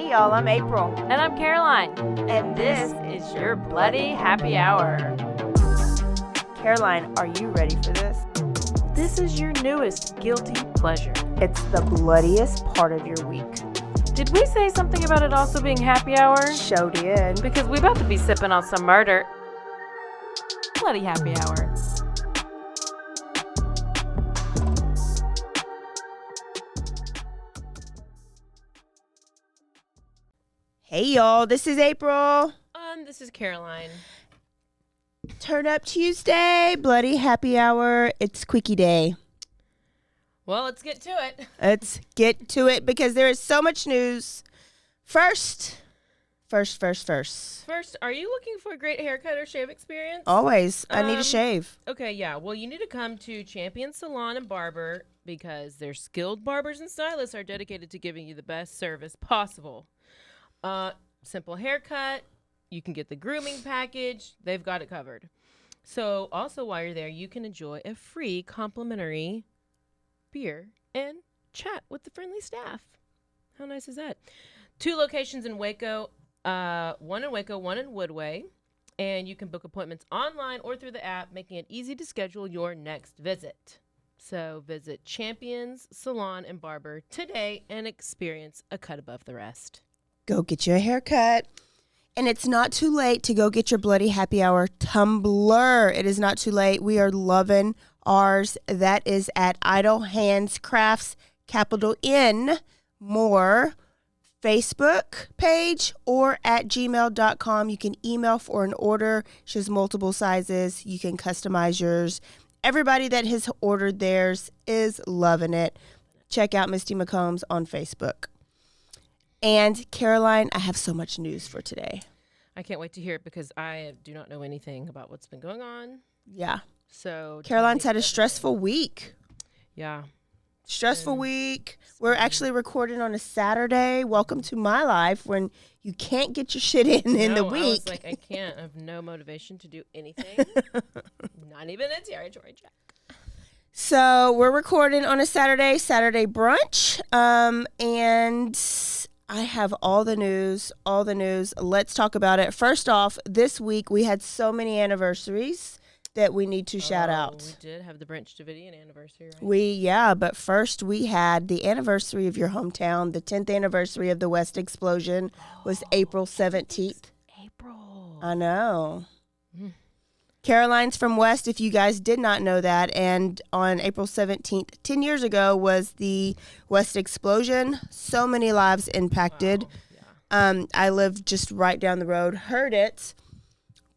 Hey y'all, I'm April. And I'm Caroline. And this is your Bloody Happy Hour. Caroline, are you ready for this? This is your newest guilty pleasure. It's the bloodiest part of your week. Did we say something about it also being happy hour? Show did. Because we about to be sipping on some murder. Bloody Happy Hour. Hey y'all, this is April. This is Caroline. Turn Up Tuesday, Bloody Happy Hour. It's Quickie Day. Well, let's get to it. Let's get to it because there is so much news. First, are you looking for a great haircut or shave experience? always, I need a shave. Okay, yeah. Well, you need to come to Champion Salon and Barber because their skilled barbers and stylists are dedicated to giving you the best service possible. Simple haircut. You can get the grooming package. They've got it covered. So also while you're there, you can enjoy a free complimentary beer and chat with the friendly staff. How nice is that? 2 locations in Waco, one in Waco, one in Woodway. And you can book appointments online or through the app, making it easy to schedule your next visit. So visit Champions Salon and Barber today and experience a cut above the rest. Go get your haircut. And it's not too late to go get your Bloody Happy Hour tumbler. It is not too late. We are loving ours. That is at Idle Hands Crafts, capital N, more, Facebook page, or at gmail.com. You can email for an order. She has multiple sizes. You can customize yours. Everybody that has ordered theirs is loving it. Check out Misty McCombs on Facebook. And Caroline, I have so much news for today. I can't wait to hear it because I do not know anything about what's been going on. Yeah. So Caroline's had a stressful week. Yeah. Stressful week. We're actually recording on a Saturday. Welcome to my life when you can't get your shit in the week. I was like, I can't. I have no motivation to do anything. Not even a territory check. So we're recording on a Saturday brunch. And I have all the news. Let's talk about it. First off, this week we had so many anniversaries that we need to shout out. We did have the Branch Davidian anniversary, right? But first we had the anniversary of your hometown. The 10th anniversary of the West Explosion was April 17th. April. I know. Caroline's from West, if you guys did not know that. And on April 17th, 10 years ago, was the West Explosion. So many lives impacted. Wow. Yeah. I lived just right down the road, heard it.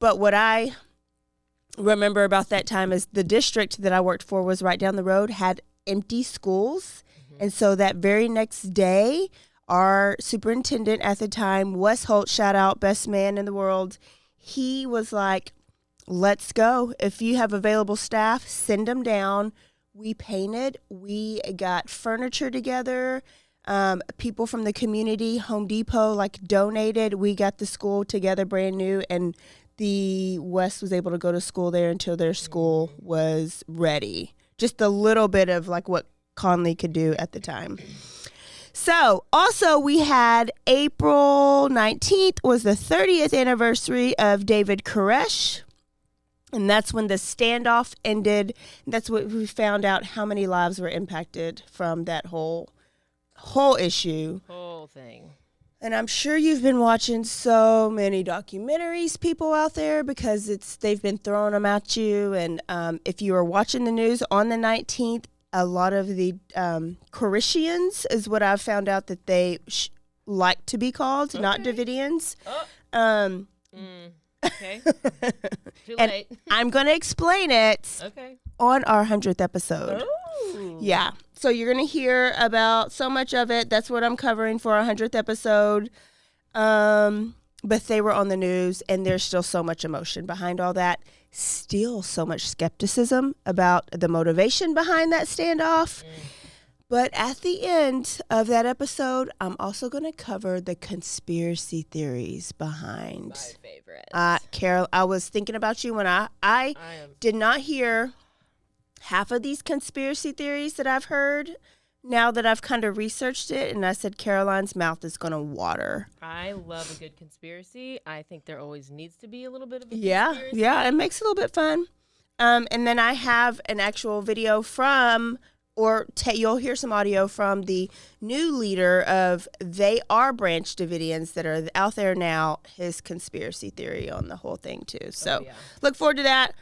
But what I remember about that time is the district that I worked for was right down the road, had empty schools. Mm-hmm. And so that very next day, our superintendent at the time, Wes Holt, shout out, best man in the world, he was like, let's go. If you have available staff, send them down. We painted. We got furniture together. People from the community, Home Depot, donated. We got the school together brand new, and the West was able to go to school there until their school was ready. Just a little bit of what Conley could do at the time. So, also we had April 19th was the 30th anniversary of David Koresh. And that's when the standoff ended. That's what we found out how many lives were impacted from that whole issue. Whole thing. And I'm sure you've been watching so many documentaries, people out there, because they've been throwing them at you. And if you were watching the news on the 19th, a lot of the Koreshians is what I've found out that they like to be called, not Davidians. Oh. Okay. Too late. And I'm going to explain it on our 100th episode. Oh. Yeah. So you're going to hear about so much of it. That's what I'm covering for our 100th episode. But they were on the news, and there's still so much emotion behind all that. Still so much skepticism about the motivation behind that standoff. But at the end of that episode, I'm also going to cover the conspiracy theories behind. My favorite. Carol, I was thinking about you when I did not hear half of these conspiracy theories that I've heard now that I've kind of researched it, and I said Caroline's mouth is going to water. I love a good conspiracy. I think there always needs to be a little bit of a conspiracy. Yeah, it makes it a little bit fun. And then I have an actual video from, you'll hear some audio from the new leader of They Are Branch Davidians that are out there now, his conspiracy theory on the whole thing, too. So look forward to that.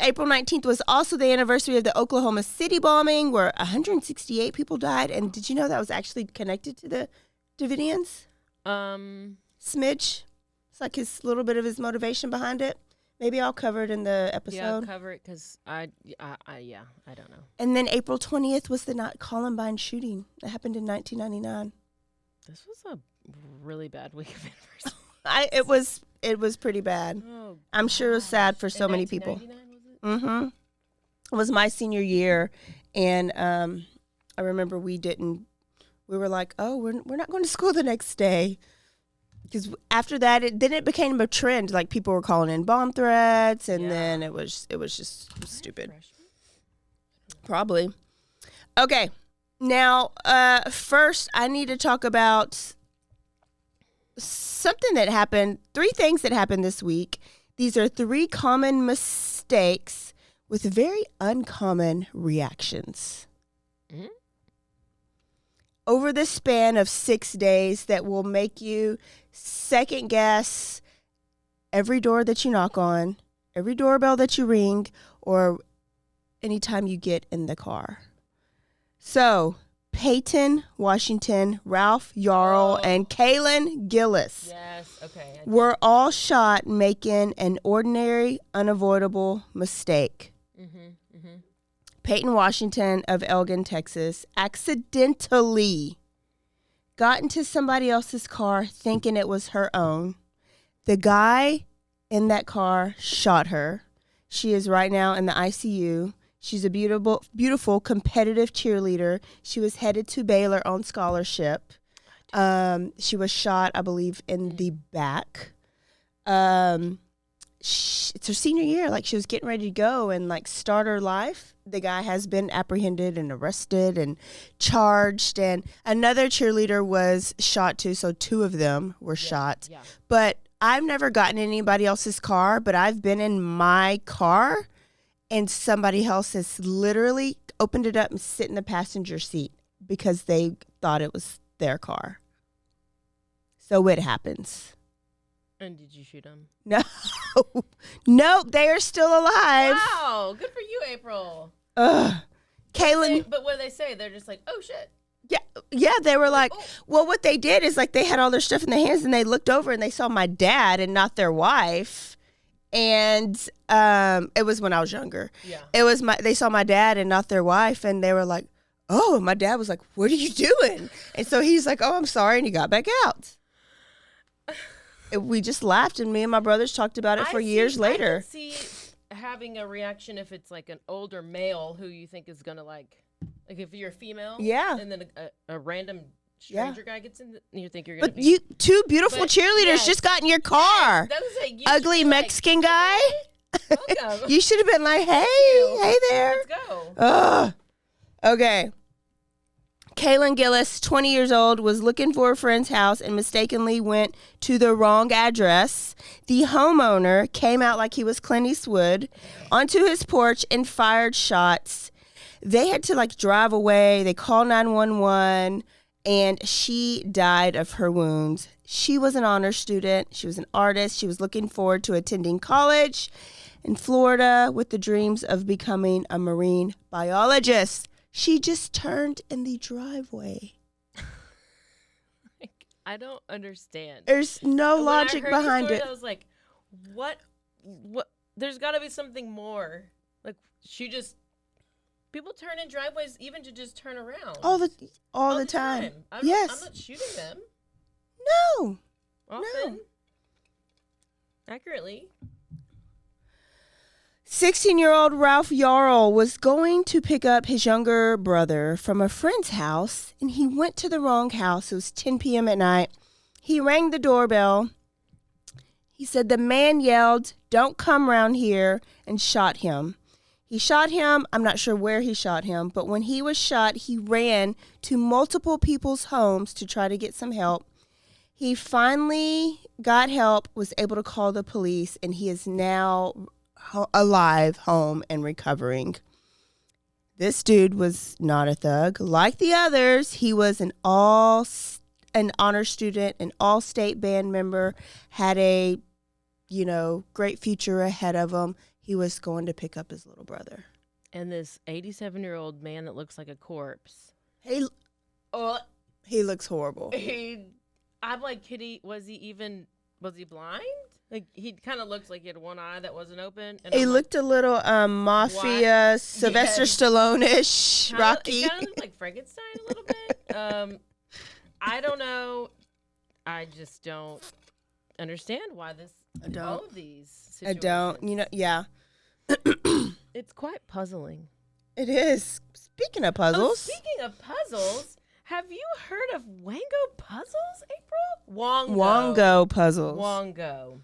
April 19th was also the anniversary of the Oklahoma City bombing, where 168 people died. And did you know that was actually connected to the Davidians? Smidge. It's like his little bit of his motivation behind it. Maybe I'll cover it in the episode. Yeah, I'll cover it because I don't know. And then April 20th was the Columbine shooting that happened in 1999. This was a really bad week of anniversary. It was pretty bad. Oh, I'm sure it was sad for so many people. Was it? It was my senior year, and I remember we were like, oh, we're not going to school the next day. Because after that, it became a trend. Like, people were calling in bomb threats, and then it was just stupid. Probably. Okay. Now, first, I need to talk about something that happened. 3 things that happened this week. These are 3 common mistakes with very uncommon reactions. Mm-hmm. Over the span of 6 days, that will make you second guess every door that you knock on, every doorbell that you ring, or anytime you get in the car. So, Peyton Washington, Ralph Yarl, and Kaylin Gillis were all shot making an ordinary, unavoidable mistake. Peyton Washington of Elgin, Texas, accidentally got into somebody else's car thinking it was her own. The guy in that car shot her. She is right now in the ICU. She's a beautiful, beautiful, competitive cheerleader. She was headed to Baylor on scholarship. She was shot, I believe, in the back. It's her senior year. Like, she was getting ready to go and, like, start her life. The guy has been apprehended and arrested and charged. And another cheerleader was shot, too. So 2 of them were shot. Yeah. But I've never gotten in anybody else's car, but I've been in my car, and somebody else has literally opened it up and sit in the passenger seat because they thought it was their car. So it happens. And did you shoot them? No. Nope, they are still alive. Wow, good for you, April. Kaylin. But what do they say? They're just like, oh, shit. Yeah, they were like, well, what they did is, like, they had all their stuff in their hands, and they looked over and they saw my dad and not their wife. And it was when I was younger. Yeah. They saw my dad and not their wife, and they were like, oh, my dad was like, what are you doing? And so he's like, oh, I'm sorry, and he got back out. We just laughed, and me and my brothers talked about it for years later. I can see having a reaction if it's like an older male who you think is going to like if you're a female. Yeah. And then a random stranger guy gets in, and you think you're going to be. But 2 beautiful cheerleaders just got in your car. Like, ugly Mexican guy. Welcome. You should have been like, hey there. Let's go. Okay. Kaylin Gillis, 20 years old, was looking for a friend's house and mistakenly went to the wrong address. The homeowner came out like he was Clint Eastwood onto his porch and fired shots. They had to, like, drive away. They called 911, and she died of her wounds. She was an honor student. She was an artist. She was looking forward to attending college in Florida with the dreams of becoming a marine biologist. She just turned in the driveway. I don't understand. There's no logic behind it. I was like, what? There's got to be something more. Like, people turn in driveways even to just turn around. All the time. I'm not shooting them. No. Often. No. Accurately. 16-year-old Ralph Yarl was going to pick up his younger brother from a friend's house, and he went to the wrong house. It was 10 p.m. at night. He rang the doorbell. He said the man yelled, "Don't come round here," and shot him. He shot him. I'm not sure where he shot him, but when he was shot, he ran to multiple people's homes to try to get some help. He finally got help, was able to call the police, and he is now alive, home, and recovering. This dude was not a thug. Like the others, he was an honor student, an all-state band member, had a, great future ahead of him. He was going to pick up his little brother. And this 87-year-old man that looks like a corpse. He looks horrible. I'm like, Kitty, was he blind? Like, he kind of looks like he had one eye that wasn't open. And he looked a little mafia, what? Sylvester Stallone-ish, Rocky. It kind of looked like Frankenstein a little bit. I don't know. I just don't understand why all of these situations. I don't. Yeah. It's quite puzzling. It is. Speaking of puzzles. Have you heard of Wango puzzles, April? Wango puzzles. Wango.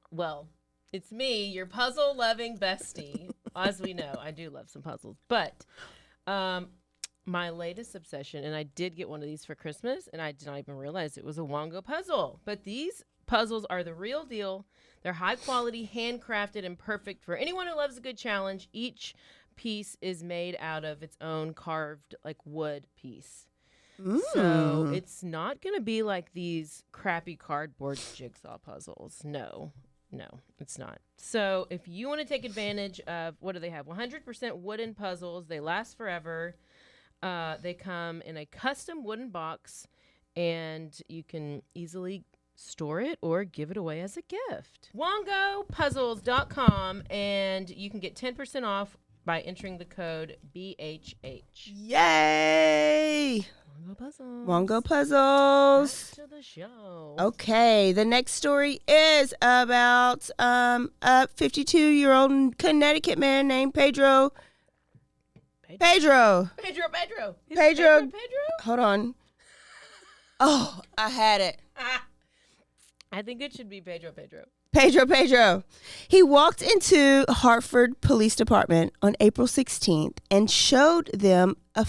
Well, it's me, your puzzle-loving bestie. As we know, I do love some puzzles. But my latest obsession, and I did get one of these for Christmas, and I did not even realize it was a Wango puzzle. But these puzzles are the real deal. They're high quality, handcrafted, and perfect for anyone who loves a good challenge. Each piece is made out of its own carved wood piece. So it's not going to be like these crappy cardboard jigsaw puzzles. No, it's not. So if you want to take advantage of, what do they have? 100% wooden puzzles. They last forever. They come in a custom wooden box, and you can easily store it or give it away as a gift. WongoPuzzles.com, and you can get 10% off by entering the code BHH. Yay! Wango Puzzles. Wango Puzzles. Back to the show. Okay, the next story is about a 52-year-old Connecticut man named Pedro. Pedro. Hold on. Oh, I had it. I think it should be Pedro. Pedro. He walked into Hartford Police Department on April 16th and showed them a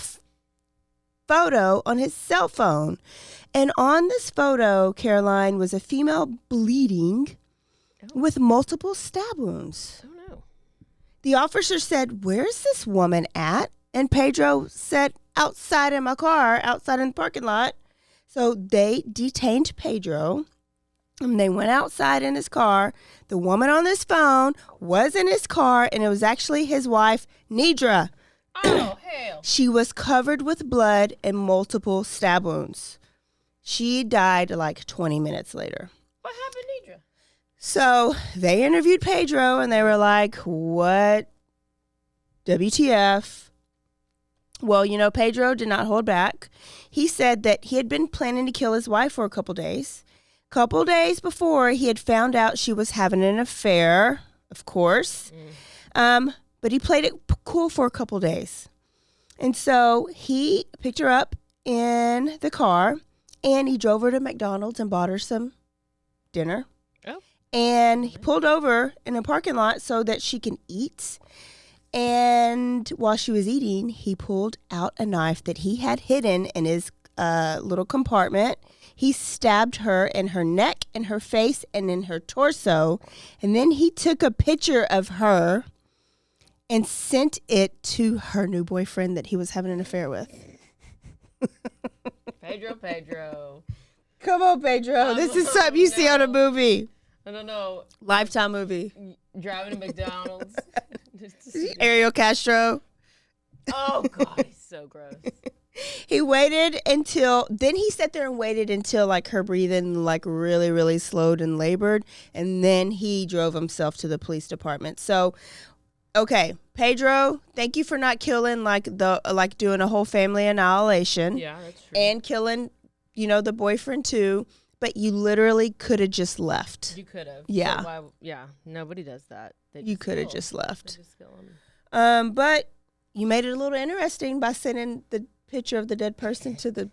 photo on his cell phone. And on this photo, Caroline, was a female bleeding with multiple stab wounds. Oh, no. The officer said, "Where's this woman at?" And Pedro said, "Outside in my car, outside in the parking lot." So they detained Pedro. And they went outside in his car. The woman on this phone was in his car, and it was actually his wife, Nidra. Oh, hell. She was covered with blood and multiple stab wounds. She died 20 minutes later. What happened, Nidra? So they interviewed Pedro, and they were like, "What? WTF?" Well, Pedro did not hold back. He said that he had been planning to kill his wife for a couple days. Couple days before, he had found out she was having an affair, of course. But he played it cool for a couple days. And so he picked her up in the car, and he drove her to McDonald's and bought her some dinner. Oh. And he pulled over in a parking lot so that she can eat. And while she was eating, he pulled out a knife that he had hidden in his little compartment. He stabbed her in her neck, in her face, and in her torso. And then he took a picture of her and sent it to her new boyfriend that he was having an affair with. Pedro. Come on, Pedro. This is something you see on a movie. I don't know. Lifetime movie. Driving to McDonald's. Ariel Castro. Oh, God. He's so gross. He sat there and waited until her breathing really, really slowed and labored. And then he drove himself to the police department. So, okay, Pedro, thank you for not killing doing a whole family annihilation. Yeah, that's true. And killing, the boyfriend too. But you literally could have just left. You could have. Yeah. Nobody does that. You could have just left. They just kill them. But you made it a little interesting by sending the picture of the dead person to the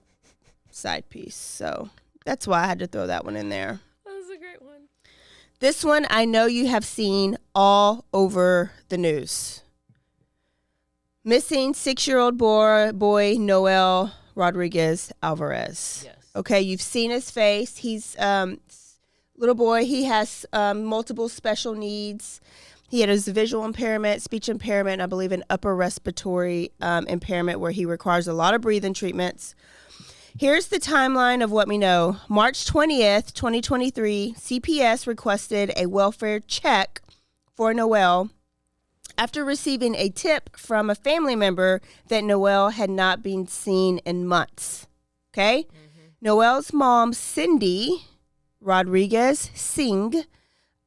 side piece. So that's why I had to throw that one in there. That was a great one. This one I know you have seen all over the news. Missing 6-year-old boy Noel Rodriguez Alvarez. Yes. Okay, you've seen his face. He's little boy. He has multiple special needs. He had his visual impairment, speech impairment, I believe an upper respiratory impairment where he requires a lot of breathing treatments. Here's the timeline of what we know. March 20th, 2023, CPS requested a welfare check for Noel after receiving a tip from a family member that Noel had not been seen in months. Okay? Mm-hmm. Noel's mom, Cindy Rodriguez Singh,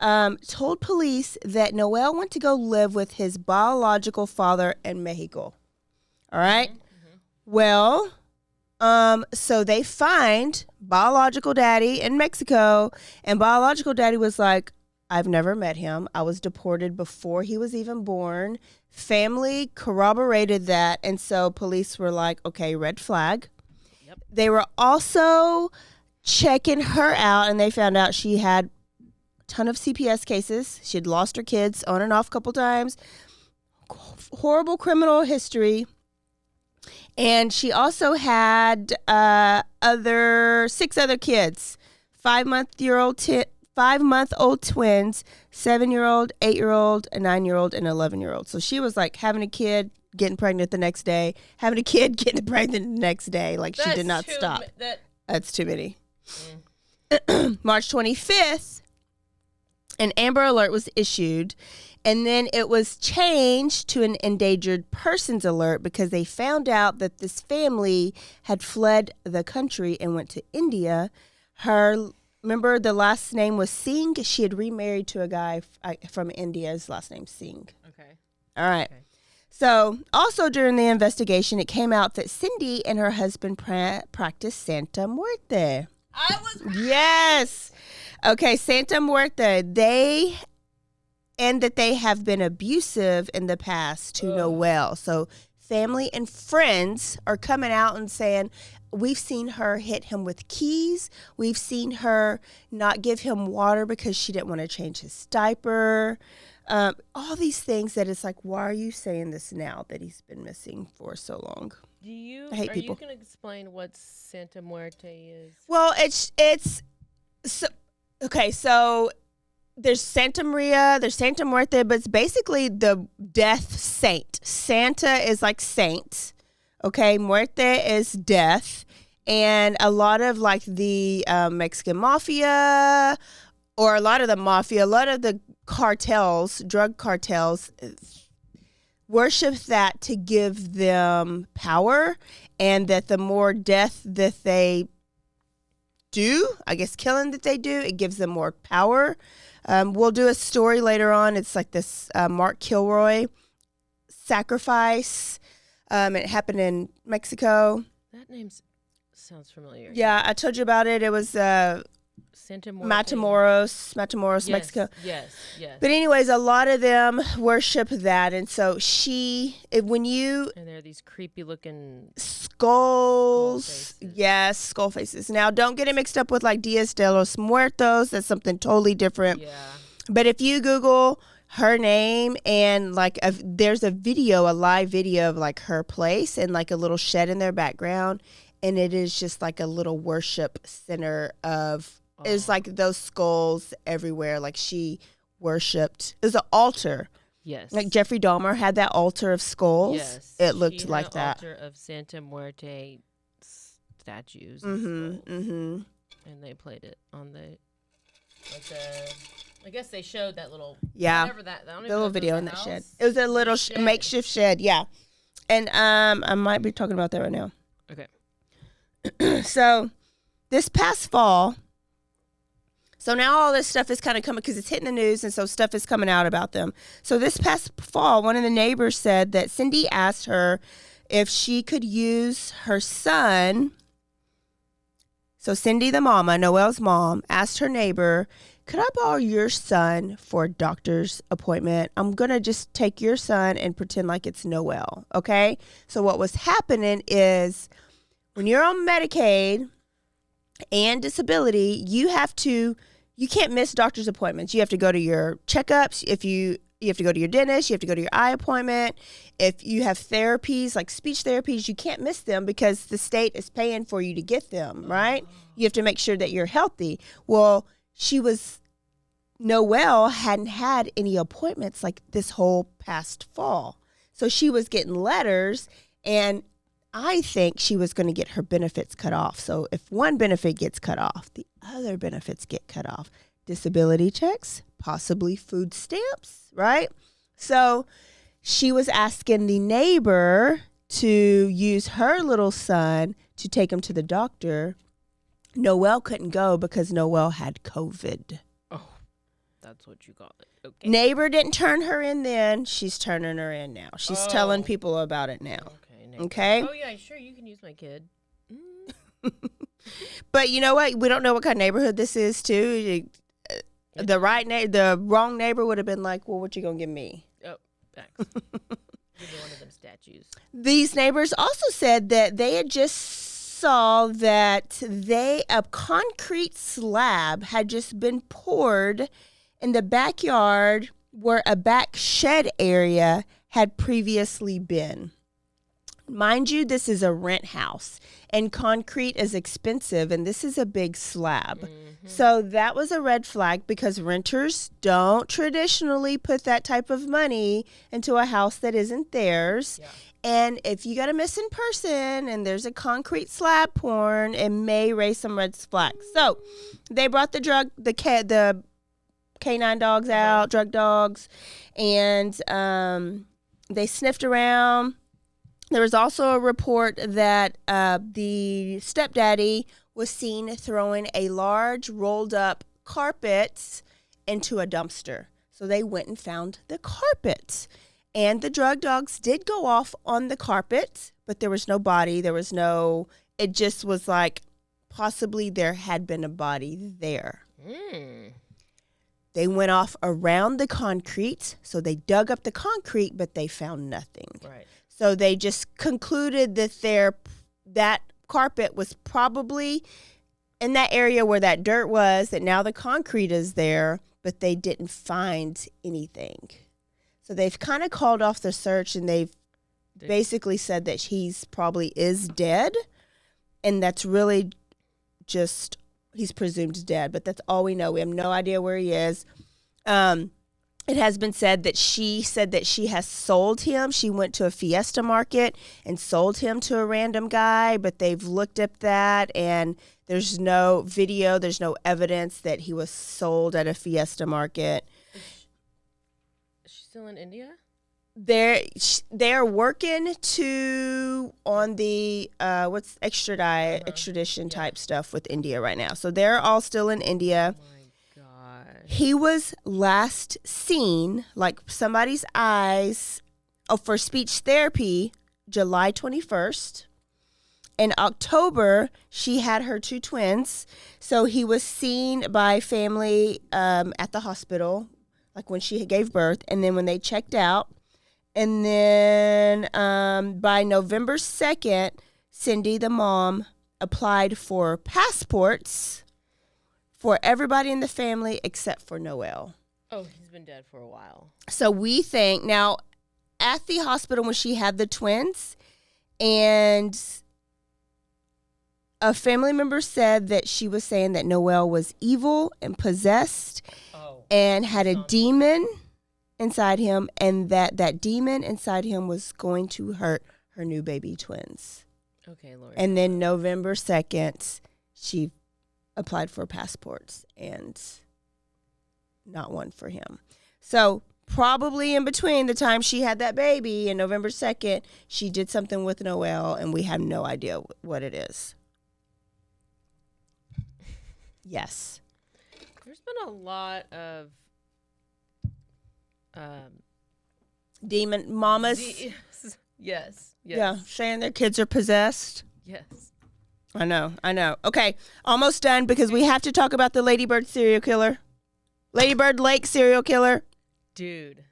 told police that Noel went to go live with his biological father in Mexico. All right? Mm-hmm. Well, so they find biological daddy in Mexico, and biological daddy was like, I've never met him. I was deported before he was even born. Family corroborated that, and so police were like, okay, red flag. Yep. They were also checking her out, and they found out she had a ton of CPS cases. She had lost her kids on and off a couple times. Horrible criminal history. And she also had 6 other kids, 5-month-old twins, 7-year-old, 8-year-old, a 9-year-old, and 11-year-old. So she was like having a kid, getting pregnant the next day, having a kid, getting pregnant the next day. Like she did not stop. That's too many. March 25th, an Amber Alert was issued, and then it was changed to an Endangered Persons Alert because they found out that this family had fled the country and went to India. Remember the last name was Singh? She had remarried to a guy from India. His last name's Singh. Okay. All right. Okay. So also during the investigation, it came out that Cindy and her husband practiced Santa Muerte. I was right. Yes. Okay, Santa Muerte. They have been abusive in the past to Noel. So family and friends are coming out and saying, we've seen her hit him with keys. We've seen her not give him water because she didn't want to change his diaper. All these things that it's like, why are you saying this now that he's been missing for so long? Are you going to explain what Santa Muerte is? Well, it's so okay. So there's Santa Maria, there's Santa Muerte, but it's basically the death saint. Santa is like saint. Okay, Muerte is death, and a lot of like the Mexican mafia, or a lot of the cartels, drug cartels, worship that to give them power, and that the more death that they do, I guess killing that they do, it gives them more power. We'll do a story later on. It's like this Mark Kilroy sacrifice. It happened in Mexico. That name sounds familiar. Yeah, I told you about it. It was Santa Muerte. Matamoros, yes, Mexico. Yes. But anyways, a lot of them worship that, and so and there are these creepy looking skulls. Yes, skull faces. Now, don't get it mixed up with like Dias de los Muertos. That's something totally different. Yeah. But if you Google her name and like there's a live video of like her place and like a little shed in their background, and it is just like a little worship center of. It's like those skulls everywhere. Like she worshipped. There's an altar. Yes. Like Jeffrey Dahmer had that altar of skulls. Yes. It looked like that. Altar of Santa Muerte statues. Mm-hmm. And they played it on I guess they showed that little. Yeah. Whatever that. I don't the little video in that shed. It was a little makeshift shed. Yeah. And I might be talking about that right now. Okay. So this past fall. So now all this stuff is kind of coming because it's hitting the news, and so stuff is coming out about them. So this past fall, one of the neighbors said that Cindy asked her if she could use her son. So Cindy, the mama, Noel's mom, asked her neighbor, could I borrow your son for a doctor's appointment? I'm going to just take your son and pretend like it's Noel, okay? So what was happening is when you're on Medicaid and disability, you can't miss doctor's appointments. You have to go to your checkups. If you You have to go to your dentist. You have to go to your eye appointment. If you have therapies, like speech therapies, you can't miss them because the state is paying for you to get them, right? You have to make sure that you're healthy. Well, Noelle hadn't had any appointments like this whole past fall. So she was getting letters, and I think she was going to get her benefits cut off. So if one benefit gets cut off, the other benefits get cut off. Disability checks, possibly food stamps, right? So she was asking the neighbor to use her little son to take him to the doctor. Noelle couldn't go because Noelle had COVID. Oh, that's what you call it. Okay. Neighbor didn't turn her in then. She's turning her in now. She's telling people about it now. Okay. Oh, yeah, sure. You can use my kid. But you know what? We don't know what kind of neighborhood this is, too. The wrong neighbor would have been like, well, what you going to give me? Oh, thanks. Give me one of them statues. These neighbors also said that they had just saw that a concrete slab had just been poured in the backyard where a back shed area had previously been. Mind you, this is a rent house, and concrete is expensive, and this is a big slab. Mm-hmm. So that was a red flag because renters don't traditionally put that type of money into a house that isn't theirs. Yeah. And if you got a missing person and there's a concrete slab poured, it may raise some red flags. So they brought the canine dogs out, drug dogs, and they sniffed around. There was also a report that the stepdaddy was seen throwing a large rolled up carpet into a dumpster. So they went and found the carpet. And the drug dogs did go off on the carpet, but there was no body. It just was like possibly there had been a body there. Mm. They went off around the concrete. So they dug up the concrete, but they found nothing. Right. So they just concluded that that carpet was probably in that area where that dirt was, that now the concrete is there, but they didn't find anything. So they've kind of called off the search, and they've basically said that he's probably is dead, and that's really just he's presumed dead, but that's all we know. We have no idea where he is. It has been said that she has sold him. She went to a Fiesta market and sold him to a random guy, but they've looked at that, and there's no video, there's no evidence that he was sold at a Fiesta market. Is she still in India? They're working on the extradition type stuff with India right now. So they're all still in India. Oh my God. He was last seen, like somebody's eyes, for speech therapy, July 21st. In October, she had her 2 twins. So he was seen by family at the hospital, like when she gave birth, and then when they checked out. And then by November 2nd, Cindy, the mom, applied for passports for everybody in the family except for Noelle. Oh, he's been dead for a while. So we think, now, at the hospital when she had the twins, and a family member said that she was saying that Noelle was evil and possessed and had a demon inside him, and that demon inside him was going to hurt her new baby twins. Okay, Lord. And then November 2nd, she applied for passports and not one for him. So probably in between the time she had that baby and November 2nd, she did something with Noelle, and we have no idea what it is. Yes. There's been a lot of demon mamas. Yes. Yeah, saying their kids are possessed. Yes. I know. Okay, almost done because we have to talk about the Ladybird serial killer. Ladybird Lake serial killer. Dude.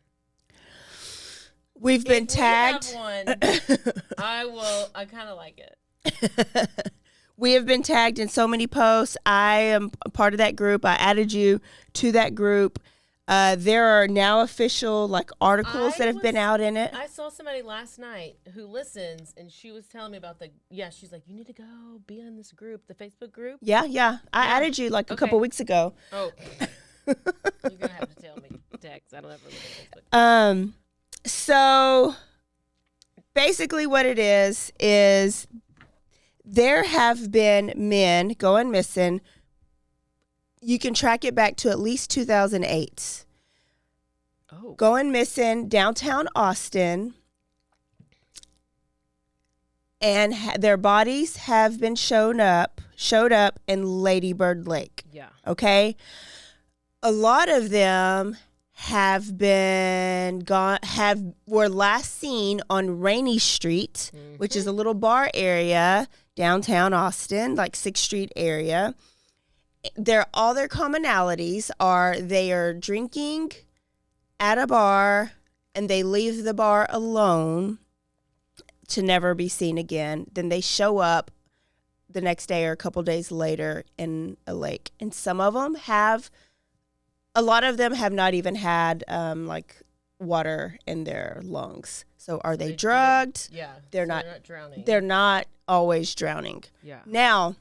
We've been tagged. We have one, I kind of like it. We have been tagged in so many posts. I am a part of that group. I added you to that group. There are now official like articles that have been out in it. I saw somebody last night who listens, and she was telling me about she's like, you need to go be in this group, the Facebook group. Yeah. I added you like a couple weeks ago. Oh, you're gonna have to tell me. Text. I don't ever look at Facebook. So basically what it is there have been men going missing. You can track it back to at least 2008. Oh. Going missing downtown Austin. And their bodies have been showed up in Lady Bird Lake. Yeah. Okay? A lot of them were last seen on Rainy Street, which is a little bar area downtown Austin, like 6th Street area. All their commonalities are they are drinking at a bar and they leave the bar alone to never be seen again. Then they show up the next day or a couple days later in a lake. And a lot of them have not even had like water in their lungs. So are they drugged? Yeah. They're not not drowning. They're not always drowning. Yeah. Now,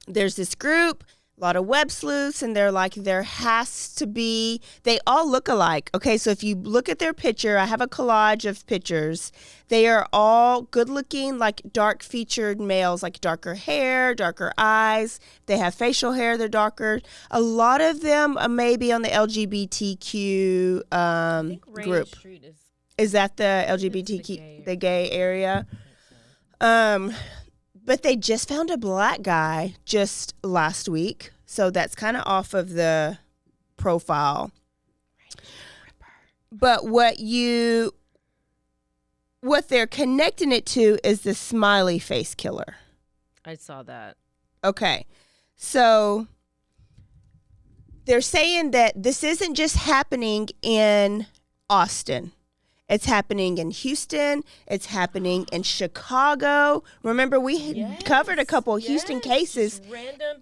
there's this group, a lot of web sleuths, and they're like, they all look alike. Okay, so if you look at their picture, I have a collage of pictures. They are all good looking, like dark featured males, like darker hair, darker eyes. They have facial hair, they're darker. A lot of them may be on the LGBTQ I think Rainy group. Street Is that the LGBTQ, the gay area? But they just found a black guy just last week. So that's kind of off of the profile. But what they're connecting it to is the smiley face killer. I saw that. Okay. So they're saying that this isn't just happening in Austin. It's happening in Houston. It's happening in Chicago. Remember, we covered a couple of Houston cases,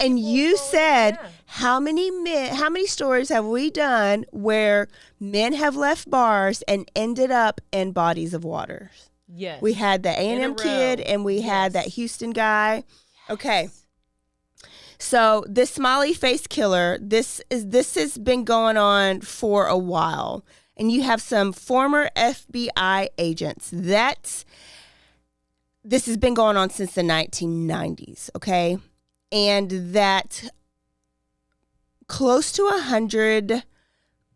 and you said, how many stories have we done where men have left bars and ended up in bodies of water? Yes. We had the A&M kid, and we had that Houston guy. Okay. So this smiley face killer, this has been going on for a while. And you have some former FBI agents. This has been going on since the 1990s, okay? And that close to 100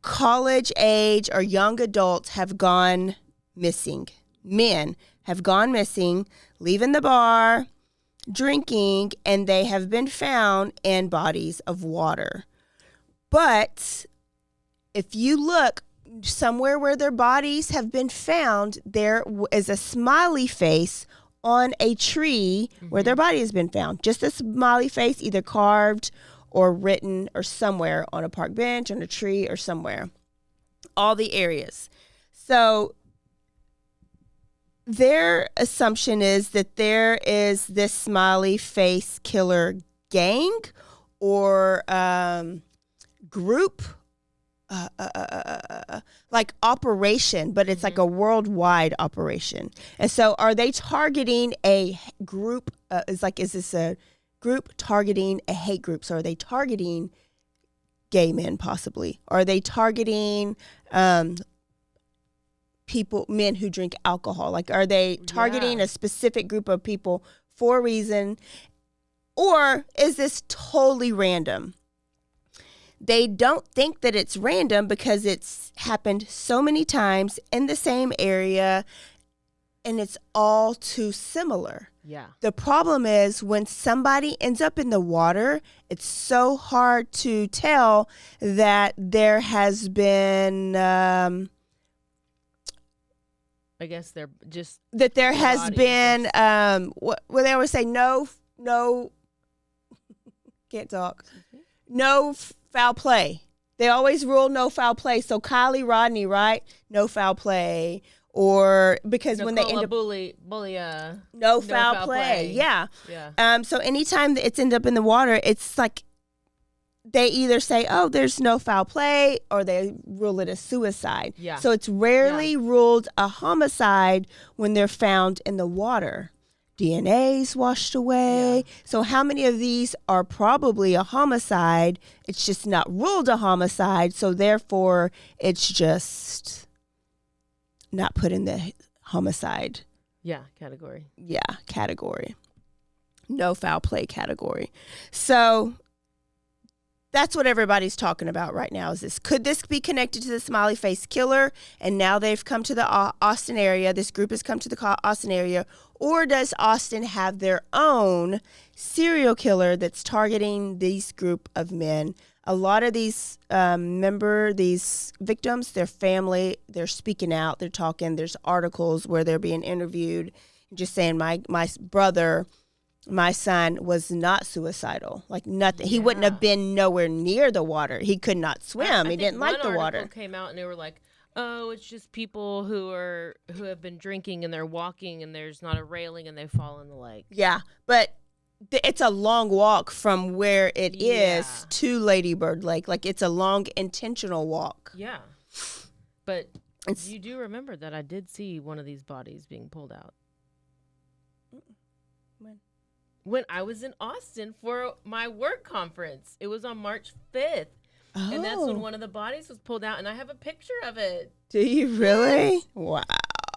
college age or young adults have gone missing. Men have gone missing, leaving the bar, drinking, and they have been found in bodies of water. But if you look somewhere where their bodies have been found, there is a smiley face on a tree where their body has been found. Just a smiley face, either carved or written or somewhere on a park bench, on a tree or somewhere. All the areas. So their assumption is that there is this smiley face killer gang or group, like operation, but it's like a worldwide operation. And so are they targeting a group? Is this a group targeting a hate group? So are they targeting gay men possibly? Are they targeting men who drink alcohol? Like, are they targeting a specific group of people for a reason? Or is this totally random? They don't think that it's random because it's happened so many times in the same area and it's all too similar. Yeah. The problem is when somebody ends up in the water, it's so hard to tell that there has been I guess they're just that there has been what they always say, no can't talk. No foul play. They always rule no foul play. So Kylie Rodney, right? No foul play. Or because when they end up no foul play. Yeah. Yeah. So anytime that it's ended up in the water, it's like they either say, oh, there's no foul play, or they rule it a suicide. Yeah. So it's rarely ruled a homicide when they're found in the water. DNA's washed away. Yeah. So how many of these are probably a homicide? It's just not ruled a homicide, so therefore it's just not put in the homicide. Category. Yeah, category. No foul play category. So that's what everybody's talking about right now is this. Could this be connected to the smiley face killer? And now they've come to the Austin area. This group has come to the Austin area. Or does Austin have their own serial killer that's targeting these group of men? A lot of these these victims, their family, they're speaking out, they're talking. There's articles where they're being interviewed, just saying my brother, my son was not suicidal. Like nothing. He wouldn't have been nowhere near the water. He could not swim. He didn't like the water. One article came out and they were like, oh, it's just people who have been drinking and they're walking and there's not a railing and they fall in the lake. Yeah, but it's a long walk from where it is to Lady Bird Lake. Like it's a long intentional walk. Yeah. But you do remember that I did see one of these bodies being pulled out. When I was in Austin for my work conference. It was on March 5th. Oh. And that's when one of the bodies was pulled out, and I have a picture of it. Do you really? Yes. Wow.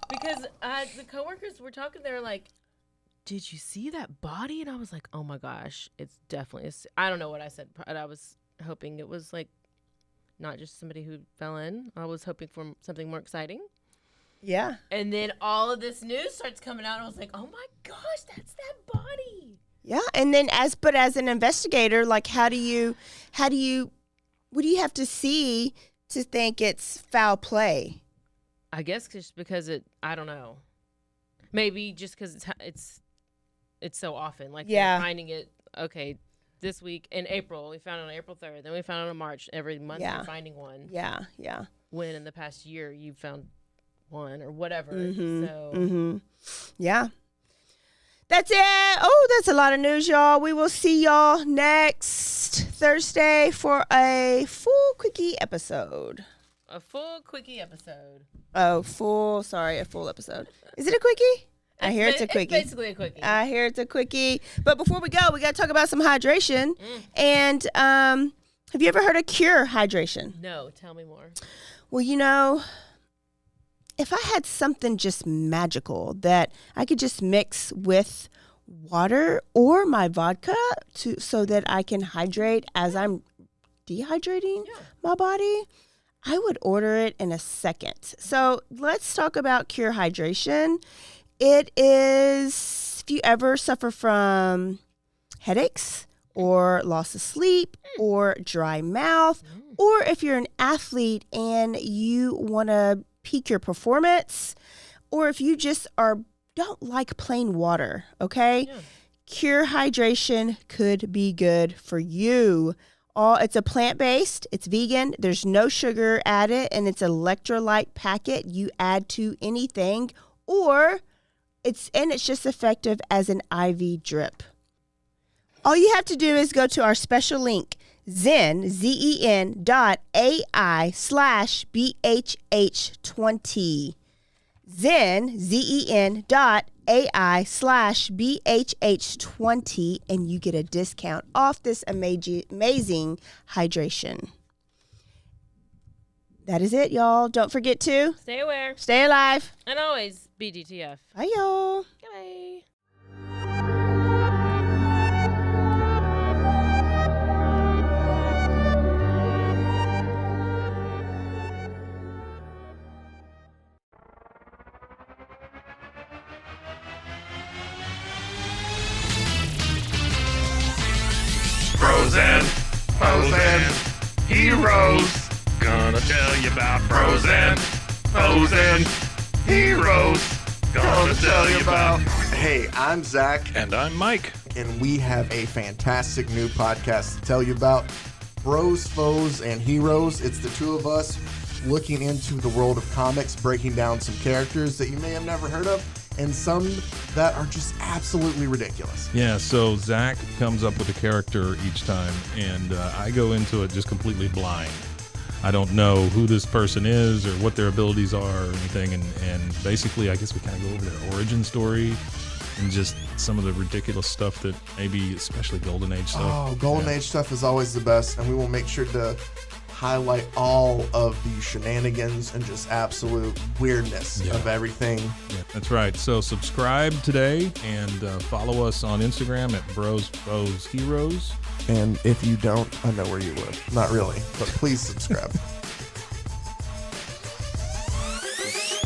Because the coworkers were talking, they were like, did you see that body? And I was like, oh my gosh, it's definitely, I don't know what I said, but I was hoping it was like not just somebody who fell in. I was hoping for something more exciting. Yeah. And then all of this news starts coming out, and I was like, oh my gosh, that's that body. Yeah. And then as an investigator, like what do you have to see to think it's foul play? I guess just because I don't know. Maybe just because it's so often. Like they're finding it, okay, this week in April, we found it on April 3rd. Then we found it on March. Every month we're finding one. Yeah, yeah. When in the past year you found one or whatever. Mm-hmm. So. Mm-hmm. Yeah. That's it. Oh, that's a lot of news, y'all. We will see y'all next Thursday for a full Quickie episode. A full Quickie episode. Oh, a full episode. Is it a Quickie? I hear it's a Quickie. It's basically a Quickie. I hear it's a Quickie. But before we go, we got to talk about some hydration. And have you ever heard of Cure hydration? No, tell me more. Well, if I had something just magical that I could just mix with water or my vodka so that I can hydrate as I'm dehydrating my body, I would order it in a second. So let's talk about Cure hydration. It is, if you ever suffer from headaches or loss of sleep or dry mouth, or if you're an athlete and you want to peak your performance, or if you just don't like plain water, okay? Yeah. Cure hydration could be good for you. It's a plant-based, it's vegan, there's no sugar added, and it's an electrolyte packet you add to anything, or it's just effective as an IV drip. All you have to do is go to our special link, zen.ai/BHH20. zen.ai/BHH20, and you get a discount off this amazing hydration. That is it, y'all. Don't forget to stay aware, stay alive, and always BDTF. Bye, y'all. Bye. Frozen heroes. Gonna tell you about frozen heroes. Gonna tell you about. Hey, I'm Zach. And I'm Mike. And we have a fantastic new podcast to tell you about. Bros, Foes, and Heroes. It's the two of us looking into the world of comics, breaking down some characters that you may have never heard of, and some that are just absolutely ridiculous. Yeah, so Zach comes up with a character each time, and I go into it just completely blind. I don't know who this person is or what their abilities are or anything, and basically I guess we kind of go over their origin story and just some of the ridiculous stuff that maybe, especially Golden Age stuff. Oh, Golden Age stuff is always the best, and we will make sure to highlight all of the shenanigans and just absolute weirdness of everything. Yeah, that's right. So subscribe today and follow us on Instagram at Bros Foes Heroes. And if you don't, I know where you live. Not really, but please subscribe.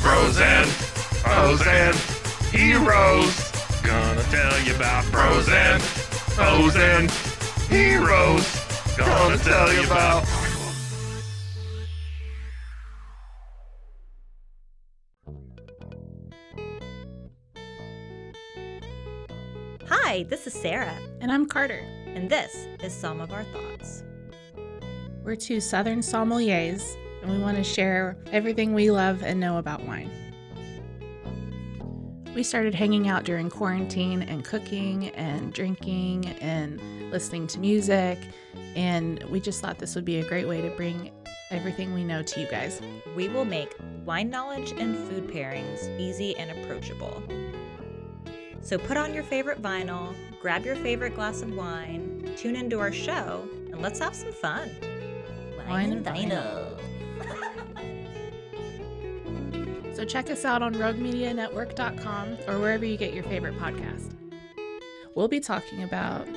Bros and Foes and Heroes. Gonna tell you about Bros and Foes and Heroes. Gonna tell you about. Hi, this is Sarah, And I'm Carter. and this is Some of Our Thoughts. We're two Southern sommeliers, and we want to share everything we love and know about wine. We started hanging out during quarantine and cooking and drinking and listening to music, and we just thought this would be a great way to bring everything we know to you guys. We will make wine knowledge and food pairings easy and approachable. So put on your favorite vinyl, grab your favorite glass of wine, tune into our show, and let's have some fun. Wine and vinyl. So check us out on roguemedianetwork.com or wherever you get your favorite podcast. We'll be talking about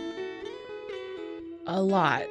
a lot